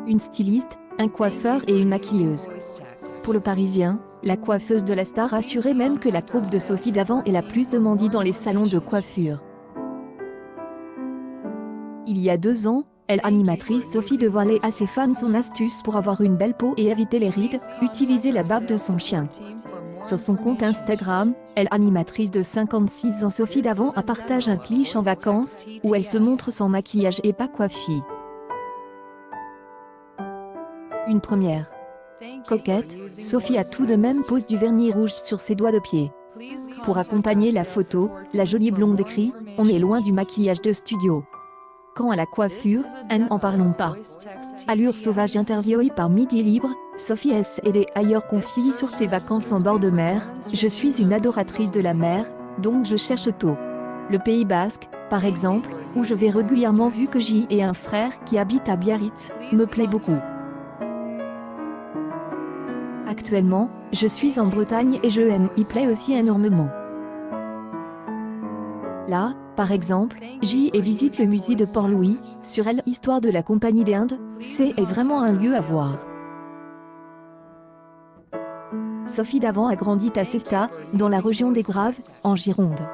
Une styliste, un coiffeur et une maquilleuse. Pour le Parisien, la coiffeuse de la star assurait même que la coupe de Sophie Davant est la plus demandée dans les salons de coiffure. Il y a 2 ans, animatrice Sophie dévoilait à ses fans son astuce pour avoir une belle peau et éviter les rides, utiliser la bave de son chien. Sur son compte Instagram, animatrice de 56 ans Sophie Davant partage un cliché en vacances, où elle se montre sans maquillage et pas coiffée. Une première. Coquette, Sophie a tout de même posé du vernis rouge sur ses doigts de pied. Pour accompagner la photo, la jolie blonde écrit « On est loin du maquillage de studio ». Quant à la coiffure, n'en parlons pas. Allure sauvage interviewée par Midi Libre, Sophie S.D. ailleurs confie sur ses vacances en bord de mer « Je suis une adoratrice de la mer, donc je cherche tôt. Le Pays Basque, par exemple, où je vais régulièrement vu que j'y ai un frère qui habite à Biarritz, me plaît beaucoup. Actuellement, je suis en Bretagne et je aime y plaît aussi énormément. Là, par exemple, j'y ai visite le musée de Port-Louis, sur l'histoire de la Compagnie des Indes, c'est vraiment un lieu à voir. Sophie Davant a grandi à Cestas, dans la région des Graves, en Gironde.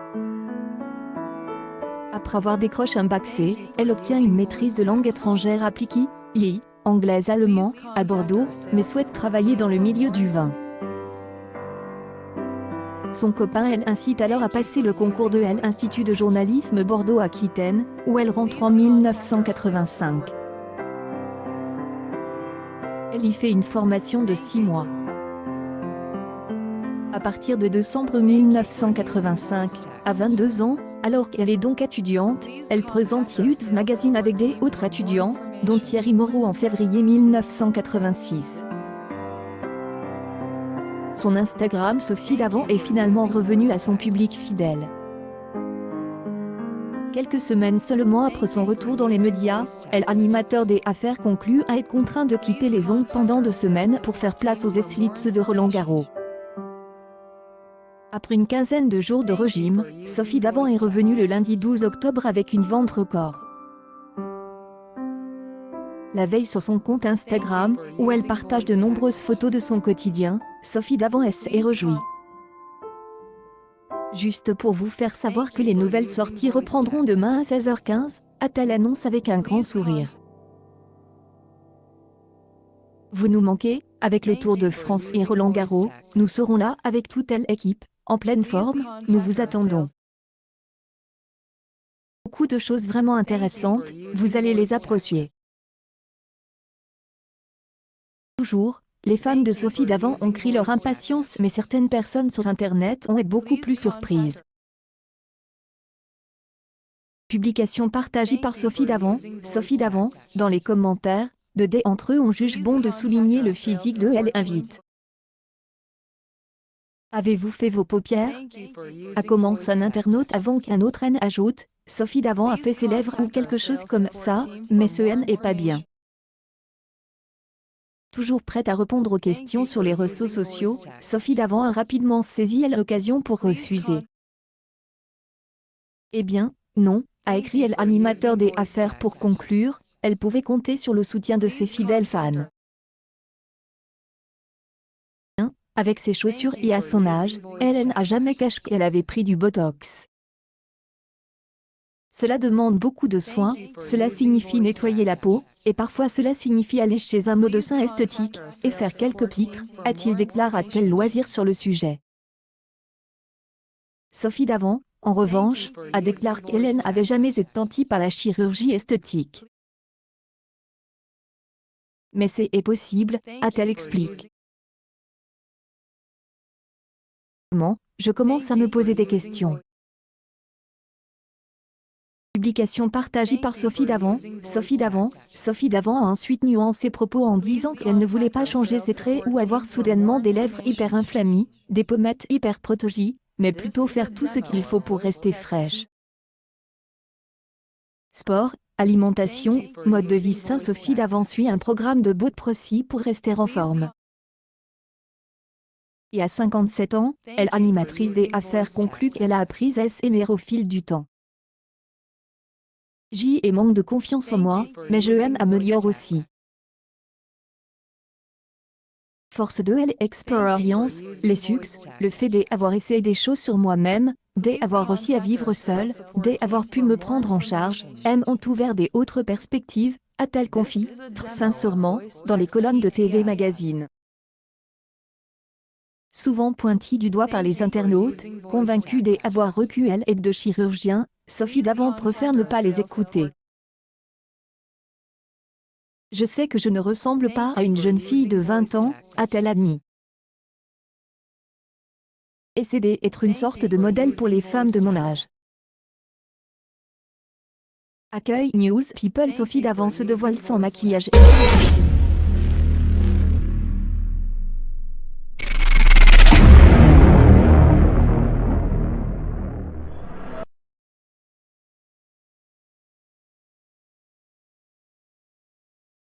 Après avoir décroché un bac C, elle obtient une maîtrise de langue étrangère appliquée, LI, anglaise-allemand, à Bordeaux, mais souhaite travailler dans le milieu du vin. Son copain incite alors à passer le concours de l'Institut de journalisme Bordeaux-Aquitaine, où elle rentre en 1985. Elle y fait une formation de 6 mois. À partir de décembre 1985, à 22 ans, alors qu'elle est donc étudiante, elle présente Youth Magazine avec des autres étudiants, dont Thierry Moreau en février 1986. Son Instagram Sophie Davant est finalement revenue à son public fidèle. Quelques semaines seulement après son retour dans les médias, l'animateur des Affaires conclut à être contraint de quitter les ondes pendant 2 semaines pour faire place aux athlétes de Roland-Garros. Après une quinzaine de jours de régime, Sophie Davant est revenue le lundi 12 octobre avec une vente record. La veille sur son compte Instagram, où elle partage de nombreuses photos de son quotidien, Sophie Davant est réjouie. Juste pour vous faire savoir que les nouvelles sorties reprendront demain à 16h15, a-t-elle annoncé avec un grand sourire. Vous nous manquez, avec le Tour de France et Roland-Garros, nous serons là avec toute l'équipe, en pleine forme, nous vous attendons. Beaucoup de choses vraiment intéressantes, vous allez les apprécier. Toujours, les fans de Sophie Davant ont crié leur impatience, mais certaines personnes sur Internet ont été beaucoup plus surprises. Publication partagée par Sophie Davant, dans les commentaires, entre eux on juge bon de souligner le physique de elle invite. Avez-vous fait vos paupières? A commencé un internaute avant qu'un autre N ajoute, Sophie Davant a fait ses lèvres ou quelque chose comme ça, mais ce N est pas bien. Toujours prête à répondre aux questions sur les réseaux sociaux, Sophie Davant a rapidement saisi l'occasion pour refuser. Eh bien, non, a écrit l'animateur des Affaires pour conclure, elle pouvait compter sur le soutien de ses fidèles fans. Avec ses chaussures et à son âge, elle n'a jamais caché qu'elle avait pris du Botox. Cela demande beaucoup de soins, cela signifie nettoyer la peau, et parfois cela signifie aller chez un médecin esthétique, et faire quelques piqûres, a-t-il déclaré à Tel Loisir sur le sujet. Sophie Davant, en revanche, a déclaré qu'elle n'avait jamais été tentée par la chirurgie esthétique. Mais c'est possible, a-t-elle expliqué. Je commence à me poser des questions. Publication partagée par Sophie Davant. Sophie Davant a ensuite nuancé ses propos en disant qu'elle ne voulait pas changer ses traits ou avoir soudainement des lèvres hyper inflammées, des pommettes hyper protégées, mais plutôt faire tout ce qu'il faut pour rester fraîche. Sport, alimentation, mode de vie sain. Sophie Davant suit un programme de bout de prosy pour rester en forme. Et à 57 ans, animatrice des Affaires conclut qu'elle a appris à s'aimer au fil du temps. J'y ai manque de confiance en moi, mais je m'améliore aussi. Force de l'expérience, les succès, le fait d'avoir essayé des choses sur moi-même, d'avoir réussi à vivre seul, d'avoir pu me prendre en charge, ont ouvert des autres perspectives, a-t-elle confié, sincèrement, dans les colonnes de TV Magazine. Souvent pointie du doigt par les internautes, convaincus d'avoir recours à l'aide de chirurgiens, Sophie Davant préfère ne pas les écouter. Je sais que je ne ressemble pas à une jeune fille de 20 ans, a-t-elle admis. Essaie d'être une sorte de modèle pour les femmes de mon âge. Accueil News People. Sophie Davant se dévoile sans maquillage.